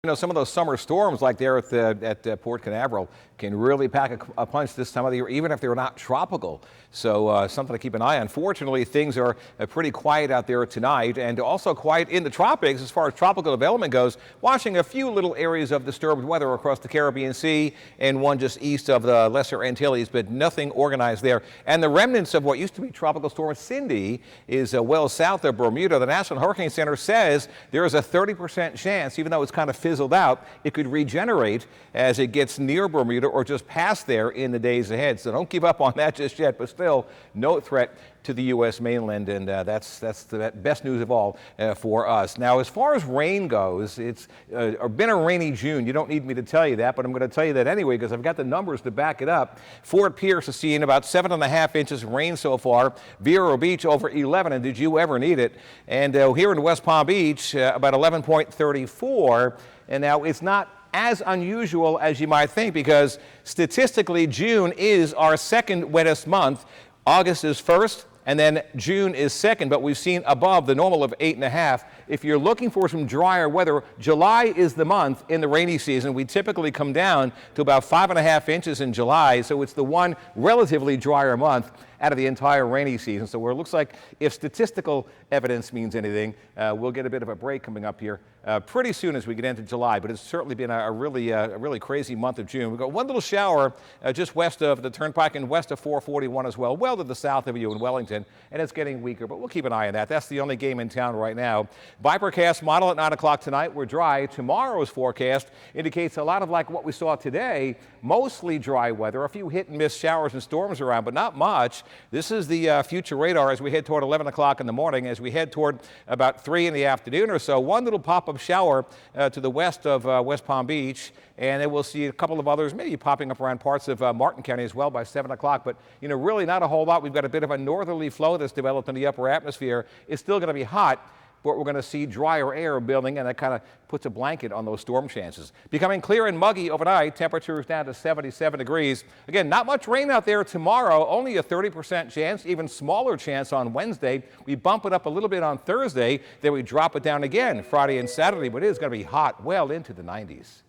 You know, some of those summer storms like there at Port Canaveral can really pack a punch this time of the year, even if they're not tropical. So something to keep an eye on. Fortunately, things are pretty quiet out there tonight, and also quiet in the tropics as far as tropical development goes, watching a few little areas of disturbed weather across the Caribbean Sea and one just east of the Lesser Antilles, but nothing organized there. And the remnants of what used to be Tropical Storm Cindy is well south of Bermuda. The National Hurricane Center says there is a 30% chance, even though it's kind of fizzled out, it could regenerate as it gets near Bermuda or just past there in the days ahead. So don't give up on that just yet, but still no threat to the U.S. mainland, and that's the best news of all for us. Now, as far as rain goes, it's been a rainy June. You don't need me to tell you that, but I'm going to tell you that anyway because I've got the numbers to back it up. Fort Pierce is seeing about 7.5 inches of rain so far. Vero Beach over 11, and did you ever need it? And here in West Palm Beach, about 11.34, and now it's not as unusual as you might think because statistically June is our second wettest month. August is first, and then June is second, but we've seen above the normal of 8.5. If you're looking for some drier weather, July is the month in the rainy season. We typically come down to about 5.5 inches in July, so it's the one relatively drier month out of the entire rainy season. So where it looks like if statistical evidence means anything, we'll get a bit of a break coming up here pretty soon as we get into July, but it's certainly been a really crazy month of June. We've got one little shower just west of the Turnpike and west of 441 as well to the south of you in Wellington, and it's getting weaker, but we'll keep an eye on that. That's the only game in town right now. Vipercast model at 9 o'clock tonight. We're dry. Tomorrow's forecast indicates a lot of like what we saw today, mostly dry weather, a few hit and miss showers and storms around, but not much. This is the future radar as we head toward 11 o'clock in the morning, as we head toward about 3 in the afternoon or so. One little pop-up shower to the west of West Palm Beach, and then we'll see a couple of others maybe popping up around parts of Martin County as well by 7 o'clock. But, you know, really not a whole lot. We've got a bit of a northerly flow that's developed in the upper atmosphere. It's still going to be hot, but we're going to see drier air building, and that kind of puts a blanket on those storm chances. Becoming clear and muggy overnight, temperatures down to 77 degrees. Again, not much rain out there tomorrow, only a 30% chance, even smaller chance on Wednesday. We bump it up a little bit on Thursday, then we drop it down again Friday and Saturday, but it is going to be hot well into the 90s.